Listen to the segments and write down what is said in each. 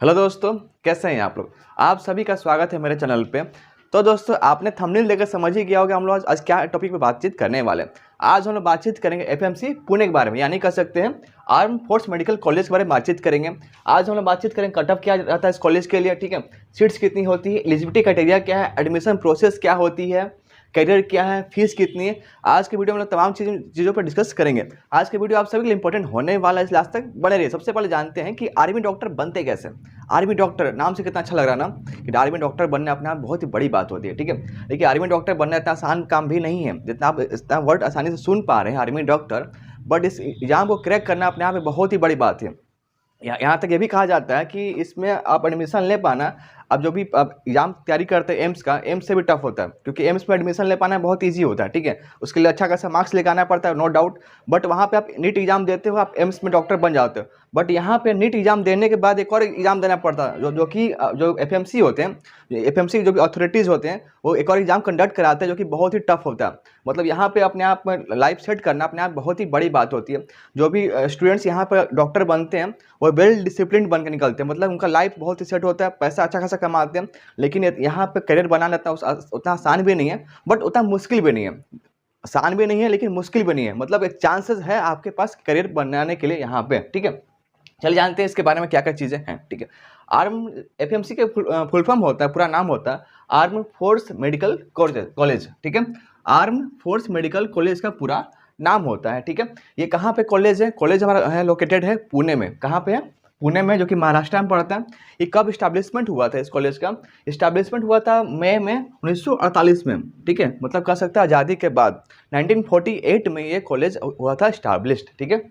Hello दोस्तों, कैसे हैं आप लोग। आप सभी का स्वागत है मेरे चैनल पे। तो दोस्तों, आपने थंबनेल देखकर समझ ही गया होगा हम लोग आज क्या टॉपिक पे बातचीत करने वाले हैं। आज हम लोग बातचीत करेंगे एफएमसी पुणे के बारे में, यानी कह सकते हैं आर्म फोर्स मेडिकल कॉलेज के बारे में बातचीत करेंगे। आज हम लोग बातचीत करेंगे कट ऑफ क्या रहता है इस कॉलेज के लिए, ठीक है, सीट्स कितनी होती है, एलिजिबिलिटी क्राइटेरिया क्या है, एडमिशन प्रोसेस क्या होती है, करियर क्या है, फीस कितनी है। आज के वीडियो में हम लोग तमाम चीज़ों पर डिस्कस करेंगे। आज के वीडियो आप सभी के लिए इंपॉर्टेंट होने वाला है, इसलिए लास्ट तक बने रहिए। सबसे पहले जानते हैं कि आर्मी डॉक्टर बनते कैसे। आर्मी डॉक्टर नाम से कितना अच्छा लग रहा है ना, कि आर्मी डॉक्टर बनने अपने आप बहुत ही बड़ी बात होती है, ठीक है। देखिए, आर्मी डॉक्टर बनना इतना आसान काम भी नहीं है जितना आप इतना वर्ड आसानी से सुन पा रहे हैं आर्मी डॉक्टर, बट इस एग्जाम को क्रैक करना अपने आप में बहुत ही बड़ी बात है। यहाँ तक ये भी कहा जाता है कि इसमें आप एडमिशन ले पाना, अब जो भी आप एग्जाम तैयारी करते हैं एम्स का, एम्स से भी टफ होता है, क्योंकि एम्स में एडमिशन ले पाना बहुत इजी होता है, ठीक है। उसके लिए अच्छा खासा मार्क्स लेकर आना पड़ता है, नो डाउट। बट वहाँ पे आप नीट एग्जाम देते हो, आप एम्स में डॉक्टर बन जाते हो। बट यहाँ पे नीट एग्जाम देने के बाद एक और एग्जाम देना पड़ता है, जो एफएमसी होते हैं, एफएमसी जो भी अथॉरिटीज़ होते हैं, वो एक और एग्जाम कंडक्ट कराते हैं, जो कि बहुत ही टफ होता है। मतलब यहाँ पे अपने आप में लाइफ सेट करना अपने आप बहुत ही बड़ी बात होती है। जो भी स्टूडेंट्स यहाँ पर डॉक्टर बनते हैं वो वेल डिसिप्लिन बन के निकलते हैं, मतलब उनका लाइफ बहुत ही सेट होता है, पैसा अच्छा खासा कमाते हैं। लेकिन यहाँ पे करियर बनाना उतना आसान भी नहीं है, बट उतना मुश्किल भी नहीं है। आसान भी नहीं है लेकिन मुश्किल भी नहीं है, मतलब एक चांसेस है आपके पास करियर बनाने के लिए यहाँ पे, ठीक है। चलिए जानते हैं इसके बारे में क्या क्या चीज़ें हैं, ठीक है। आर्म एफएमसी के फुल फॉर्म होता है, पूरा नाम होता है आर्म फोर्स मेडिकल कॉलेज, ठीक है। आर्म फोर्स मेडिकल कॉलेज का पूरा नाम होता है, ठीक है। ये कहाँ पे कॉलेज है? कॉलेज हमारा है लोकेटेड है पुणे में। कहाँ पे है? पुणे में, जो कि महाराष्ट्र में पड़ता है। ये कब इस्टेब्लिशमेंट हुआ था इस कॉलेज का? इस्टेब्लिशमेंट हुआ था मई में 1948 में, ठीक है। मतलब कह सकते हैं आज़ादी के बाद 1948 में ये कॉलेज हुआ था इस्टेब्लिश्ड, ठीक है।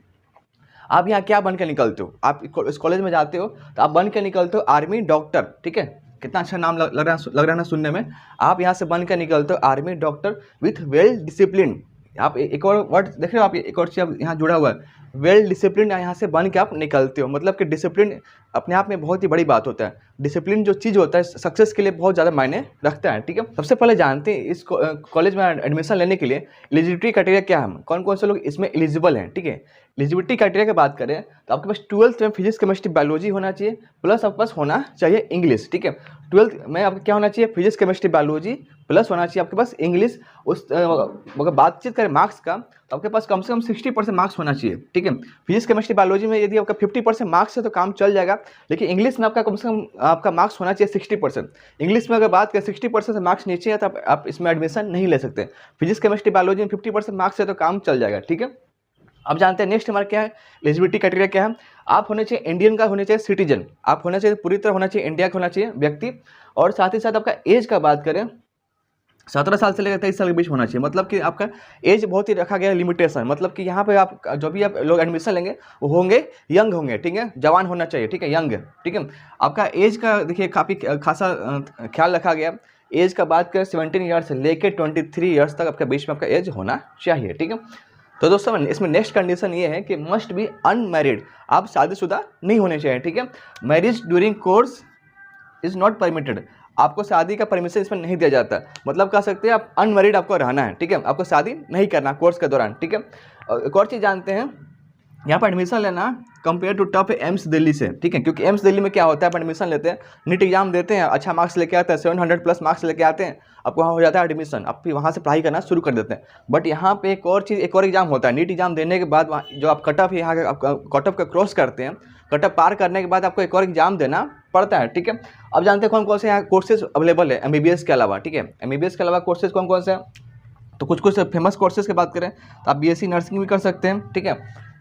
आप यहाँ क्या बन के निकलते हो? आप इस कॉलेज में जाते हो तो आप बन के निकलते हो आर्मी डॉक्टर, ठीक है। कितना अच्छा नाम लग रहा है ना सुनने में। आप यहाँ से बन के निकलते हो army doctor with well discipline. आप एक और वर्ड देख रहे हो, आप एक और चीज़ यहाँ जुड़ा हुआ है, वेल डिसिप्लिन। यहाँ से बन के आप निकलते हो, मतलब कि डिसिप्लिन अपने आप में बहुत ही बड़ी बात होता है। डिसिप्लिन जो चीज़ होता है सक्सेस के लिए बहुत ज़्यादा मायने रखता है, ठीक है। सबसे पहले जानते हैं इस कॉलेज में एडमिशन लेने के लिए एलिजिबिलिटी क्राइटेरिया क्या है, कौन कौन से लोग इसमें एलिजिबल हैं, ठीक है। एलिजिबिलिटी क्राइटेरिया की बात करें तो आपके पास 12th में फिजिक्स केमिस्ट्री बायोलॉजी होना चाहिए, प्लस आपके पास होना चाहिए इंग्लिश, ठीक है। 12th में आपको क्या होना चाहिए? फिजिक्स केमिस्ट्री बायोलॉजी प्लस होना चाहिए आपके पास इंग्लिश। अगर बातचीत करें मार्क्स का तो आपके पास कम से कम 60% मार्क्स होना चाहिए, ठीक है। फिजिक्स केमिस्ट्री बायोलॉजी में यदि आपका 50% मार्क्स है तो काम चल जाएगा, लेकिन इंग्लिश में आपका कम से कम आपका मार्क्स होना चाहिए 60%। इंग्लिश में अगर बात करें 60% से मार्क्स नीचे है तो आप इसमें एडमिशन नहीं ले सकते। फिजिक्स केमिस्ट्री बायोलॉजी में 50% मार्क्स है तो काम चल जाएगा, ठीक है। अब जानते हैं नेक्स्ट हमारा क्या है, एलिजिबिलिटी क्राइटेरिया क्या है। आप होने चाहिए इंडियन का, होने चाहिए सिटीजन, आप होना चाहिए पूरी तरह होना चाहिए इंडिया का होना चाहिए व्यक्ति, और साथ ही साथ आपका एज का बात करें 17 साल से लेकर 23 साल के बीच होना चाहिए। मतलब कि आपका एज बहुत ही रखा गया है लिमिटेशन, मतलब कि यहाँ पे आप जो भी आप लोग एडमिशन लेंगे वो होंगे यंग होंगे, ठीक है, जवान होना चाहिए, ठीक है, यंग, ठीक है। आपका एज का देखिए काफ़ी खासा ख्याल रखा गया। एज का बात करें 17 ईयर्स से लेकर 23 ईयर्स तक आपके बीच में आपका एज होना चाहिए, ठीक है। तो दोस्तों इसमें नेक्स्ट कंडीशन ये है कि मस्ट बी अनमैरिड, आप शादीशुदा नहीं होने चाहिए, ठीक है। Marriage during course is not permitted, आपको शादी का परमिशन इसमें नहीं दिया जाता। मतलब कह सकते हैं आप अनमैरिड आपको रहना है, ठीक है, आपको शादी नहीं करना कोर्स के दौरान, ठीक है। एक और चीज़ जानते हैं, यहाँ पर एडमिशन लेना compare to tough AIIMS Delhi से, ठीक है, क्योंकि एम्स दिल्ली में क्या होता है, आप एडमिशन लेते हैं, नीट एग्जाम देते हैं, अच्छा मार्क्स लेके आते हैं, 700 प्लस मार्क्स लेके आते हैं, आपको वहाँ हो जाता है एडमिशन, आप फिर वहाँ से पढ़ाई करना शुरू कर देते हैं। बट यहाँ पे एक और चीज़, एक और एग्जाम होता है, नीट एग्जाम देने के बाद वहाँ जो आप कट ऑफ यहाँ कट ऑफ का क्रॉस करते हैं, कट ऑफ पार करने के बाद आपको एक और एग्जाम देना पड़ता है, ठीक है। अब जानते हैं कौन कौन से यहाँ कोर्सेज अवेलेबल है एमबीबीएस के अलावा, ठीक है। एमबीबीएस के अलावा कोर्सेज कौन कौन से हैं? तो कुछ फेमस कोर्सेज की बात करें तो आप बीएससी नर्सिंग भी कर सकते हैं, ठीक है।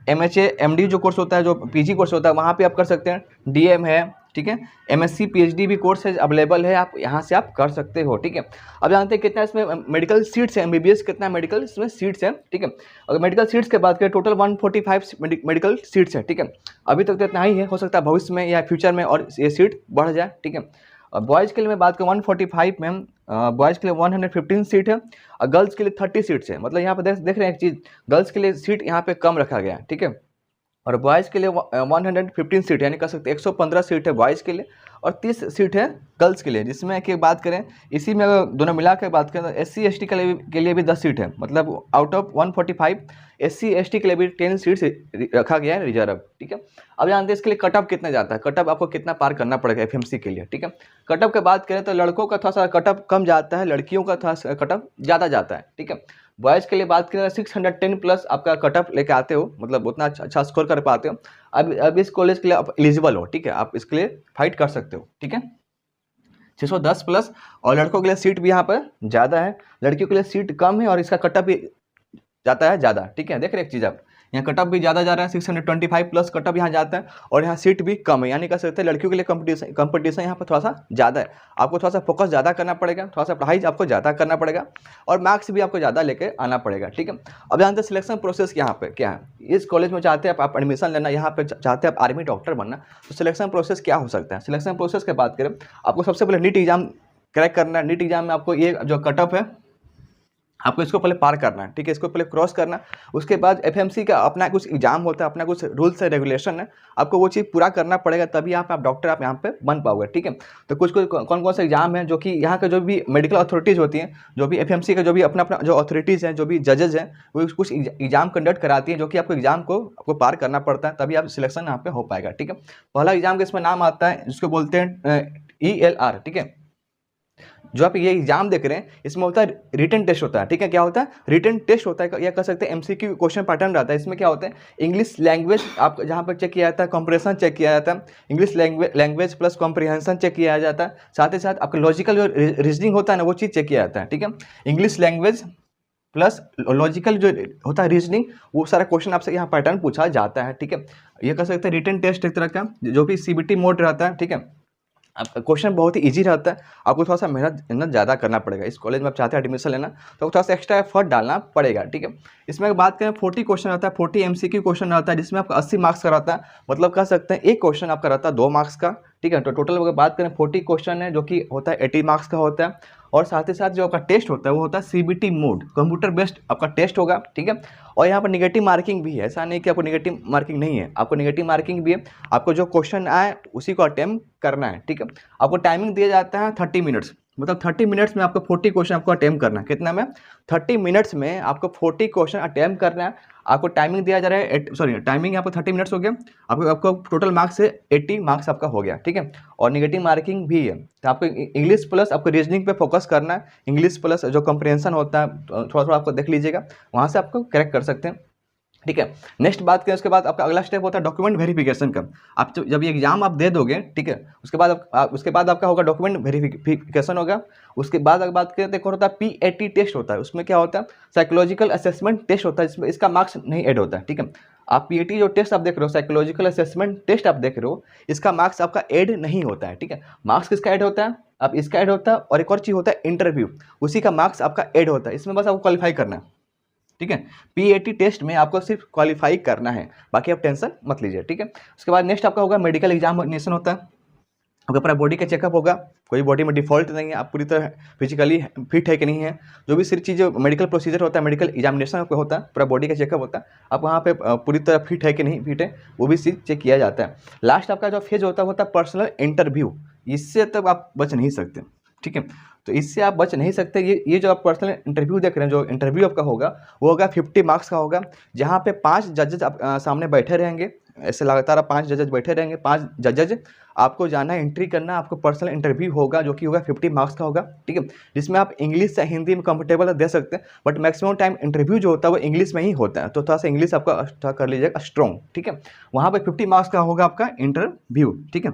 एमएचए एमडी जो कोर्स होता है, जो पीजी कोर्स होता है, वहाँ पे आप कर सकते हैं। डीएम है, ठीक है। एमएससी पीएचडी भी कोर्स है अवेलेबल है, आप यहाँ से आप कर सकते हो, ठीक है। अब जानते हैं कितना इसमें मेडिकल सीट्स है, एमबीबीएस कितना मेडिकल इसमें सीट्स है, ठीक है। अगर मेडिकल सीट्स की बात करें टोटल 145 मेडिकल सीट्स है, ठीक है। अभी तक तो इतना ही है, हो सकता है भविष्य में या फ्यूचर में और ये सीट बढ़ जाए, ठीक है। बॉयज़ के लिए मैं बात करूँ 145 में, बॉयज़ के लिए 115 सीट है और गर्ल्स के लिए 30 सीट्स है। मतलब यहाँ पर देख रहे हैं एक चीज़, गर्ल्स के लिए सीट यहाँ पे कम रखा गया है, ठीक है। और बॉयज़ के लिए 115 सीट है, यानी कह सकते हैं 115 सीट है बॉयज़ के लिए और 30 सीट है गर्ल्स के लिए। जिसमें कि बात करें इसी में अगर दोनों मिला कर बात करें तो SC ST के लिए भी 10 सीट है, मतलब आउट ऑफ 145 SC ST के लिए भी 10 सीट्स रखा गया है रिजर्व। ठीक है, अब जानते हैं इसके लिए कट ऑफ कितना जाता है, कट ऑफ आपको कितना पार करना पड़ेगा FMC के लिए। ठीक है, कट ऑफ की बात करें तो लड़कों का थोड़ा सा कट ऑफ कम जाता है, लड़कियों का थोड़ा सा कट ऑफ ज़्यादा जाता है। ठीक है, बॉयज़ के लिए बात करें 610 प्लस आपका कट ऑफ लेके आते हो, मतलब उतना अच्छा स्कोर कर पाते हो। अब इस कॉलेज के लिए आप एलिजिबल हो। ठीक है, आप इसके लिए फाइट कर सकते हो। ठीक है, 610 प्लस। और लड़कों के लिए सीट भी यहाँ पर ज़्यादा है, लड़कियों के लिए सीट कम है और इसका कट ऑफ भी जाता है ज़्यादा। ठीक है, देख रहे एक चीज़ आप, यहाँ कट ऑफ भी ज़्यादा जा रहा है, 625 प्लस कट ऑफ यहाँ जाता है और यहाँ सीट भी कम है, यानी कह सकते हैं लड़कियों के लिए कंपटीशन यहाँ पर थोड़ा सा ज़्यादा है। आपको थोड़ा सा फोकस ज़्यादा करना पड़ेगा, थोड़ा सा पढ़ाई आपको ज़्यादा करना पड़ेगा और मार्क्स भी आपको ज़्यादा लेके आना पड़ेगा। ठीक है, अब जानते हैं सिलेक्शन प्रोसेस यहाँ पे क्या है। इस कॉलेज में चाहते हैं आप एडमिशन लेना, यहाँ पे चाहते हैं आप आर्मी डॉक्टर बनना, तो सिलेक्शन प्रोसेस क्या हो सकता है। सिलेक्शन प्रोसेस की बात करें, आपको सबसे पहले नीट एग्जाम क्रैक करना है। नीट एग्जाम में आपको ये जो कट ऑफ है आपको इसको पहले पार करना है। ठीक है, इसको पहले क्रॉस करना। उसके बाद FMC का अपना कुछ एग्जाम होता है, अपना कुछ रूल्स है, रेगुलेशन है, आपको वो चीज़ पूरा करना पड़ेगा, तभी आप डॉक्टर आप यहाँ पे बन पाओगे। ठीक है, तो कुछ कौन कौन से एग्जाम है जो कि यहाँ के जो भी मेडिकल अथॉरिटीज़ होती हैं, जो भी FMC का जो भी अपना जो अथॉरिटीज़ हैं, जो भी जजेज हैं, वो कुछ एग्जाम कंडक्ट कराती हैं, जो कि आपको एग्जाम को आपको पार करना पड़ता है, तभी आप सिलेक्शन यहाँ पे हो पाएगा। ठीक है, पहला एग्जाम का इसमें नाम आता है जिसको बोलते हैं ELR। ठीक है, जो आप ये एग्जाम देख रहे हैं इसमें होता है रिटन टेस्ट होता है। ठीक है, क्या होता है, रिटन टेस्ट होता है, या कह सकते हैं MCQ क्वेश्चन पैटर्न रहता है। इसमें क्या होता है, इंग्लिश लैंग्वेज आप जहाँ पर चेक किया जाता है, कंप्रेशन चेक किया जाता है, English language plus comprehension check किया जाता है, साथ ही साथ आपका लॉजिकल जो रीजनिंग होता है ना वो चीज़ चेक किया जाता है। ठीक है, इंग्लिश लैंग्वेज प्लस लॉजिकल जो होता है रीजनिंग, वो सारा क्वेश्चन आपसे यहाँ पैटर्न पूछा जाता है। ठीक है, ये कह सकते हैं रिटन टेस्ट एक तरह का जो कि CBT मोड रहता है। ठीक है, क्वेश्चन बहुत ही इजी रहता है, आपको थोड़ा सा मेहनत ज़्यादा करना पड़ेगा। इस कॉलेज में आप चाहते हैं एडमिशन लेना तो थोड़ा सा एक्स्ट्रा एफर्ट डालना पड़ेगा। ठीक है, इसमें बात करें 40 क्वेश्चन रहता है, 40 MCQ क्वेश्चन रहता है, जिसमें आपका 80 मार्क्स का रहता है, मतलब कह सकते हैं एक क्वेश्चन आपका रहता है 2 मार्क्स का। ठीक है, तो टोटल अगर बात करें 40 क्वेश्चन है जो कि होता है 80 मार्क्स का होता है। और साथ ही साथ जो आपका टेस्ट होता है वो होता है CBT मोड, कंप्यूटर बेस्ड आपका टेस्ट होगा। ठीक है, और यहाँ पर निगेटिव मार्किंग भी है, ऐसा नहीं कि आपको निगेटिव मार्किंग नहीं है, आपको निगेटिव मार्किंग भी है। आपको जो क्वेश्चन आए उसी को अटेम्प्ट करना है। ठीक है, आपको टाइमिंग दिया जाता है 30 मिनट्स, मतलब 30 मिनट्स में आपको 40 क्वेश्चन आपको अटेम्प्ट करना है। कितना में, 30 मिनट्स में आपको 40 क्वेश्चन अटेम्प्ट करना है। आपको टाइमिंग दिया जा रहा है, सॉरी टाइमिंग यहाँ पर 30 मिनट्स हो गया, आपको टोटल मार्क्स से 80 मार्क्स आपका हो गया। ठीक है, और निगेटिव मार्किंग भी है, तो आपको इंग्लिश प्लस आपको रीजनिंग पे फोकस करना है, इंग्लिश प्लस जो कंप्रिहेंशन होता है थोड़ा थोड़ा आपको देख लीजिएगा, वहाँ से आपको करेक्ट कर सकते हैं। ठीक है, नेक्स्ट बात करें, उसके बाद आपका अगला स्टेप होता है डॉक्यूमेंट वेरिफिकेशन का। आप जब ये एग्जाम आप दे दोगे, ठीक है, उसके बाद आपका होगा डॉक्यूमेंट वेरिफिकेशन होगा। उसके बाद अगर बात करें तो एक और होता है PAT टेस्ट होता है, उसमें क्या होता है साइकोलॉजिकल असेसमेंट टेस्ट होता है, जिसमें इसका मार्क्स नहीं ऐड होता है। ठीक है, आप PAT जो टेस्ट आप देख रहे हो, साइकोलॉजिकल असेसमेंट टेस्ट आप देख रहे हो, इसका मार्क्स आपका ऐड नहीं होता है। ठीक है, मार्क्स किसका ऐड होता है, अब इसका ऐड होता है, और एक और चीज़ होता है इंटरव्यू, उसी का मार्क्स आपका ऐड होता है। इसमें बस आपको क्वालिफाई करना है। ठीक है, PAT टेस्ट में आपको सिर्फ क्वालिफाई करना है, बाकी आप टेंशन मत लीजिए। ठीक है, उसके बाद नेक्स्ट आपका होगा मेडिकल एग्जामिनेशन होता है, आपका पूरा बॉडी का चेकअप होगा, कोई बॉडी में डिफॉल्ट नहीं है, आप पूरी तरह फिजिकली फिट है कि नहीं है, जो भी सिर्फ चीज़ मेडिकल प्रोसीजर होता है, मेडिकल एग्जामिनेशन पे होता है, पूरा बॉडी का चेकअप होता है, आप वहाँ पे पूरी तरह फिट है कि नहीं फिट है वो भी चीज़ चेक किया जाता है। लास्ट आपका जो फेज होता है पर्सनल इंटरव्यू, इससे तब आप बच नहीं सकते। ठीक है, तो इससे आप बच नहीं सकते। ये जो आप पर्सनल इंटरव्यू देख रहे हैं, जो इंटरव्यू आपका होगा वो होगा 50 मार्क्स का होगा, जहाँ पे 5 जजेज आप सामने बैठे रहेंगे, ऐसे लगातार 5 जजेज बैठे रहेंगे, 5 जजेज आपको जाना है, एंट्री करना, आपको पर्सनल इंटरव्यू होगा जो कि होगा 50 मार्क्स का होगा। ठीक है, जिसमें आप इंग्लिश या हिंदी में कंफर्टेबल दे सकते हैं, बट मैक्सिमम टाइम इंटरव्यू जो होता है वो इंग्लिश में ही होता है, तो थोड़ा सा इंग्लिश आपका थोड़ा कर लीजिएगा स्ट्रॉन्ग। ठीक है, वहाँ पर 50 मार्क्स का होगा आपका इंटरव्यू। ठीक है,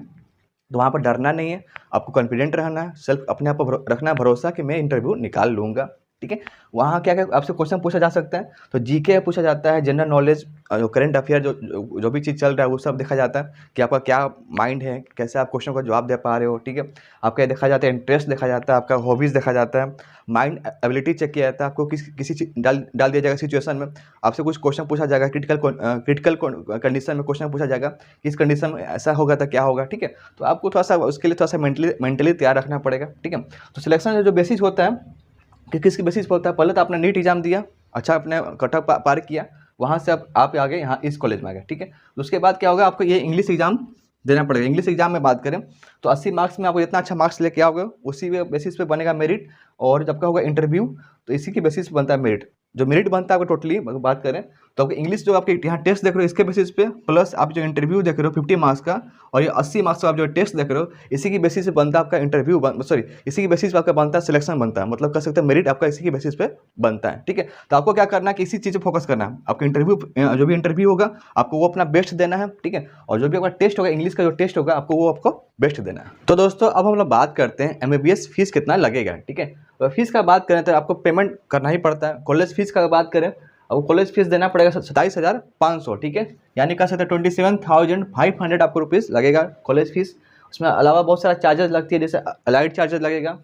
तो वहाँ पर डरना नहीं है, आपको कॉन्फिडेंट रहना है, सेल्फ अपने आप पर रखना है भरोसा कि मैं इंटरव्यू निकाल लूँगा। ठीक है, वहाँ क्या क्या आपसे क्वेश्चन पूछा जा सकता है, तो GK पूछा जाता है, जनरल नॉलेज, जो करंट अफेयर जो भी चीज़ चल रहा है वो सब देखा जाता है कि आपका क्या माइंड है, कैसे आप क्वेश्चन का जवाब दे पा रहे हो। ठीक है, आपका देखा जाता है इंटरेस्ट देखा जाता है, आपका हॉबीज़ देखा जाता है, माइंड एबिलिटी चेक किया जाता है, आपको किसी चीज डाल दिया जाएगा सिचुएशन में, आपसे कुछ क्वेश्चन पूछा जाएगा, क्रिटिकल कंडीशन में क्वेश्चन पूछा जाएगा, किस कंडीशन में ऐसा होगा तो क्या होगा। ठीक है, तो आपको थोड़ा सा उसके लिए थोड़ा सा मेंटली तैयार रखना पड़ेगा। ठीक है, तो सिलेक्शन जो बेसिस होता है कि किसकी बेसिस पर होता है, पहले तो आपने नीट एग्जाम दिया, अच्छा आपने कट ऑफ पार किया, वहाँ से आप आ गए यहाँ इस कॉलेज में आ गए, ठीक है। तो उसके बाद क्या होगा, आपको ये इंग्लिश एग्जाम देना पड़ेगा। इंग्लिश एग्जाम में बात करें तो 80 मार्क्स में आपको जितना अच्छा मार्क्स लेके आओगे उसी बेसिस पे बनेगा मेरिट, और जब का होगा इंटरव्यू तो इसी की बेसिस पे बनता है मेरिट। जो मेरिट बनता है आपको टोटली बात करें तो आपको इंग्लिश जो आपके यहाँ टेस्ट देख रहे हो इसके बेसिस पे, प्लस आप जो इंटरव्यू देख रहे हो 50 मार्क्स का, और ये 80 मार्क्स का आप जो टेस्ट देख रहे हो इसी की बेसिस पे बनता है आपका इंटरव्यू, सॉरी इसी की बेसिस पे आपका बनता है सिलेक्शन बनता है, मतलब कह सकते हैं मेरिट आपका इसी की बेसिस पे बनता है, ठीक है। तो आपको क्या करना है कि इसी चीज़ पे फोकस करना है। आपका इंटरव्यू जो भी इंटरव्यू होगा आपको वो अपना बेस्ट देना है, ठीक है। और जो भी आपका टेस्ट होगा इंग्लिश का जो टेस्ट होगा आपको वो आपको बेस्ट देना है। तो दोस्तों अब हम लोग बात करते हैं MBBS फीस कितना लगेगा, ठीक है। तो फीस का बात करें तो आपको पेमेंट करना ही पड़ता है। कॉलेज फीस का बात करें आपको कॉलेज फीस देना पड़ेगा 27,500, ठीक है, यानी कह सकते हैं 27,500 आपको रुपीज़ लगेगा कॉलेज फीस। उसमें अलावा बहुत सारा चार्जेस लगती है, जैसे अलाइड चार्जेस लगेगा।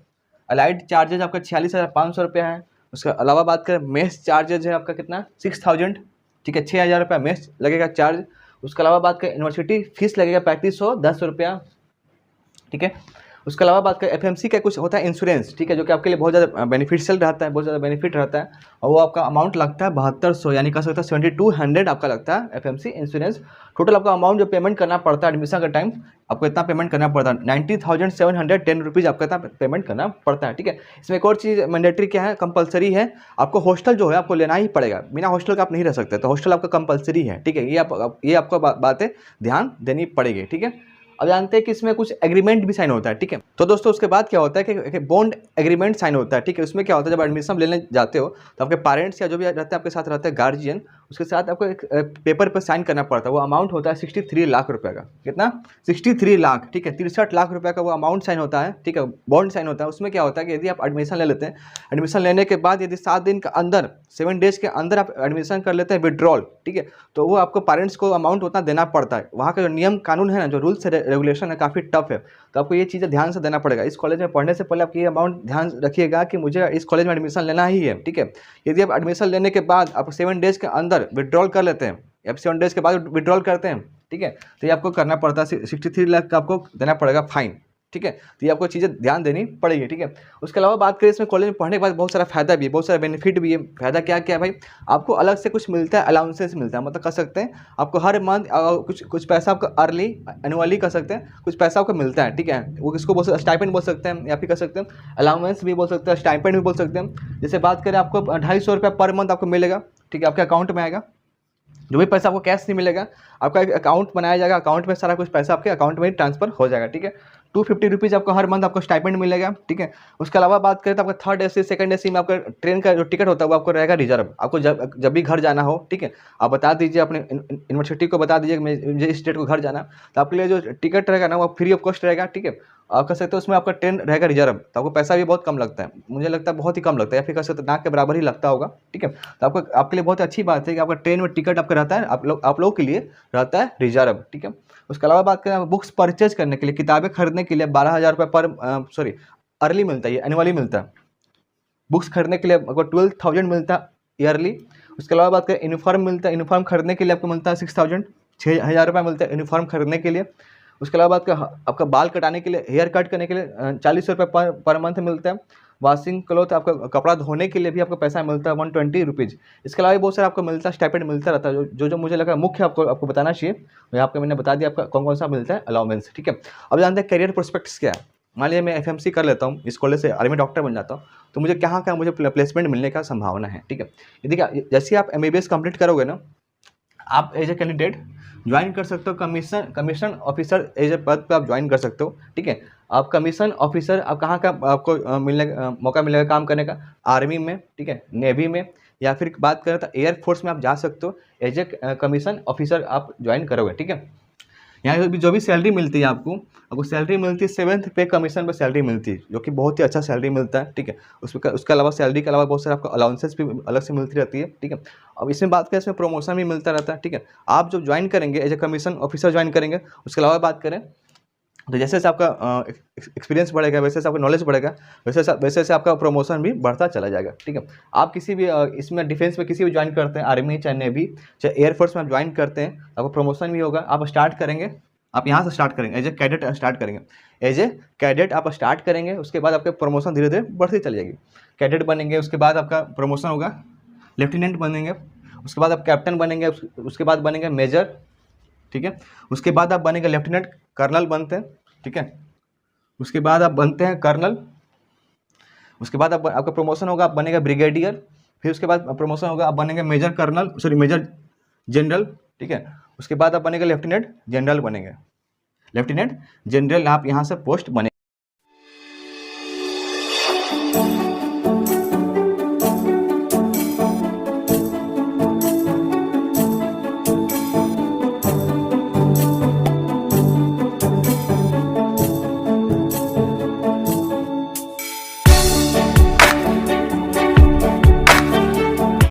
अलाइड चार्जेज आपका 46,500 रुपया है। उसके अलावा बात करें मेस चार्जेज है आपका कितना 6,000, ठीक है, 6,000 रुपया मेस लगेगा चार्ज। उसके अलावा बात करें यूनिवर्सिटी फीस लगेगा 3510 रुपया, ठीक है। उसके अलावा बात करें FMC का कुछ होता है इंश्योरेंस, ठीक है, जो कि आपके लिए बहुत ज़्यादा बेनिफिशियल रहता है, बहुत ज़्यादा बेनिफिट रहता है, और वो आपका अमाउंट लगता है 7200, यानी कह सकता है 7200 आपका लगता है FMC इंश्योरेंस। टोटल आपका अमाउंट जो पेमेंट करना पड़ता है एडमिशन का टाइम आपको इतना पेमेंट करना पड़ता है 90,710 रुपीज़ आपको इतना पेमेंट करना पड़ता है, ठीक है। इसमें एक और चीज़ मैंडेटरी क्या है, कंपलसरी है, आपको हॉस्टल जो है आपको लेना ही पड़ेगा, बिना हॉस्टल का आप नहीं रह सकते, तो हॉस्टल आपका कंपलसरी है, ठीक है। ये आपको बातें ध्यान देनी पड़ेगी, ठीक है। अब जानते हैं कि इसमें कुछ एग्रीमेंट भी साइन होता है, ठीक है। तो दोस्तों उसके बाद क्या होता है कि बॉन्ड एग्रीमेंट साइन होता है, ठीक है। उसमें क्या होता है जब एडमिशन लेने जाते हो तो आपके पेरेंट्स या जो भी रहते हैं आपके साथ रहते हैं गार्जियन, उसके साथ आपको एक पेपर पर साइन करना पड़ता है। वो अमाउंट होता है 63 लाख रुपये का, कितना 63 लाख, ठीक है, 63 लाख रुपये का वो अमाउंट साइन होता है, ठीक है, बॉन्ड साइन होता है। उसमें क्या होता है कि यदि आप एडमिशन ले लेते हैं, एडमिशन लेने के बाद यदि 7 दिन के अंदर 7 डेज के अंदर आप एडमिशन कर लेते हैं विड्रॉल, ठीक है, तो वो आपको पेरेंट्स को अमाउंट उतना देना पड़ता है। वहाँ का जो नियम कानून है ना, जो रूल्स रेगुलेशन है काफ़ी टफ है, तो आपको ये चीज़ें ध्यान से देना पड़ेगा। इस कॉलेज में पढ़ने से पहले आप ये अमाउंट ध्यान रखिएगा कि मुझे इस कॉलेज में एडमिशन लेना ही है, ठीक है। यदि आप एडमिशन लेने के बाद आप 7 डेज के अंदर विड्रॉल कर लेते हैं या 7 डेज के बाद विड्रॉल करते हैं, ठीक है, तो ये आपको करना पड़ता है 63 लाख का आपको देना पड़ेगा फाइन, ठीक है। तो ये आपको चीज़ें ध्यान देनी पड़ेगी, ठीक है। उसके अलावा बात करें इसमें कॉलेज में पढ़ने के बाद बहुत सारा फायदा भी है, बहुत सारा बेनिफिट भी है। फायदा क्या क्या है भाई, आपको अलग से कुछ मिलता है, अलाउंसेस मिलता है, मतलब कह सकते हैं आपको हर मंथ कुछ पैसा आपको अर्ली एनुअली कह सकते हैं कुछ पैसा आपको मिलता है, ठीक है। वो किसको बोल सकते हैं, स्टाइपेंड बोल सकते हैं, या फिर कह सकते हैं अलाउंस भी बोल सकते हैं, स्टाइपेंड भी बोल सकते हैं। जैसे बात करें आपको 250 रुपया पर मंथ आपको मिलेगा, ठीक है, आपके अकाउंट में आएगा। जो भी पैसा आपको कैश नहीं मिलेगा, आपका एक अकाउंट बनाया जाएगा, अकाउंट में सारा कुछ पैसा आपके अकाउंट में ट्रांसफर हो जाएगा, ठीक है। 250 रुपीज़ आपको हर मंथ आपको स्टाइपेंड मिलेगा, ठीक है। उसके अलावा बात करें तो आपका 3rd AC 2nd AC में आपका ट्रेन का जो टिकट होता है वो आपको रहेगा रिजर्व। आपको जब भी घर जाना हो, ठीक है, आप बता दीजिए अपने यूनिवर्सिटी को, बता दीजिए कि मुझे इस डेट को घर जाना, तो आपके लिए जो टिकट रहेगा ना वो फ्री ऑफ कॉस्ट रहेगा, ठीक है। आप कह सकते हो उसमें आपका ट्रेन रहेगा रिजर्व, तो आपको पैसा भी बहुत कम लगता है, मुझे लगता है बहुत ही कम लगता है, या फिर कह सकते ना के बराबर ही लगता होगा, ठीक है। तो आपके लिए बहुत अच्छी बात है कि आपका ट्रेन में टिकट आपका रहता है, आप लोगों के लिए रहता है रिजर्व, ठीक है। उसके अलावा बात करें बुक्स परचेज करने के लिए, किताबें खरीदने के लिए 12,000 रुपये पर अर्ली मिलता है, एनुअली मिलता है। बुक्स खरीदने के लिए आपको 12,000 मिलता है ईयरली। उसके अलावा बात करें यूनिफॉर्म मिलता है, यूनिफॉर्म खरीदने के लिए आपको मिलता है 6,000 रुपये मिलता है यूनिफॉर्म खरीदने के लिए। उसके अलावा आपका बाल कटाने के लिए, हेयर कट करने के लिए 40 रुपये पर मंथ मिलता है। वॉशिंग क्लॉथ, आपका कपड़ा धोने के लिए भी आपको पैसा मिलता है 120 रुपीज़। इसके अलावा भी बहुत सारा आपको मिलता है, स्टाइपेंड मिलता रहता है, जो मुझे लगा मुख्य आपको बताना चाहिए, यहाँ आपको मैंने बता दिया आपका कौन कौन सा मिलता है अलाउंस, ठीक है। अब जानते हैं करियर प्रोस्पेक्ट्स क्या है। मान लीजिए मैं FMC कर लेता हूँ, इस कॉलेज से आर्मी डॉक्टर बन जाता हूँ, तो मुझे कहाँ मुझे प्लेसमेंट मिलने का संभावना है, ठीक है। यदि जैसे आप MBBS कंप्लीट करोगे ना, आप एज ए कैंडिडेट ज्वाइन कर सकते हो कमीशन ऑफिसर एज ए पद पे आप ज्वाइन कर सकते हो, ठीक है। आप कमीशन ऑफिसर, आप कहाँ का आपको मिलने मौका मिलेगा काम करने का, आर्मी में, ठीक है, नेवी में, या फिर बात करें तो एयरफोर्स में आप जा सकते हो एज ए कमीशन ऑफिसर आप ज्वाइन करोगे, ठीक है। यहाँ जो भी सैलरी मिलती है आपको सैलरी मिलती है 7th पे कमीशन पे सैलरी मिलती है, जो कि बहुत ही अच्छा सैलरी मिलता है, ठीक है। उसके अलावा सैलरी के अलावा बहुत सारे आपको अलाउंसेस भी अलग से मिलती रहती है, ठीक है। अब इसमें बात करें, इसमें प्रमोशन भी मिलता रहता है, ठीक है। आप जो ज्वाइन करेंगे as a commission officer join करेंगे, उसके अलावा बात करें तो जैसे जैसे आपका एक्सपीरियंस बढ़ेगा, वैसे से आपका नॉलेज बढ़ेगा, वैसे से आपका प्रमोशन भी बढ़ता चला जाएगा, ठीक है। आप किसी भी इसमें डिफेंस में किसी भी ज्वाइन करते हैं, आर्मी चाहे नेवी चाहे एयरफोर्स में आप ज्वाइन करते हैं, आपको प्रमोशन भी होगा। आप स्टार्ट करेंगे, आप यहाँ से स्टार्ट करेंगे एज ए कैडेट स्टार्ट करेंगे, एज ए कैडेट आप स्टार्ट करेंगे, उसके बाद आपके प्रमोशन धीरे धीरे बढ़ती चली जाएगी। कैडेट बनेंगे, उसके बाद आपका प्रमोशन होगा लेफ्टिनेंट बनेंगे, उसके बाद आप कैप्टन बनेंगे, उसके बाद बनेंगे मेजर, ठीक है। उसके बाद आप बनेंगे लेफ्टिनेंट कर्नल बनते हैं, ठीक है। उसके बाद आप बनते हैं कर्नल, उसके बाद आपका प्रमोशन होगा, आप बनेंगे ब्रिगेडियर, फिर उसके बाद प्रमोशन होगा, आप बनेंगे major colonel, sorry major general, ठीक है। उसके बाद आप बनेंगे लेफ्टिनेंट जनरल बनेंगे, लेफ्टिनेंट जनरल आप यहाँ से पोस्ट बने।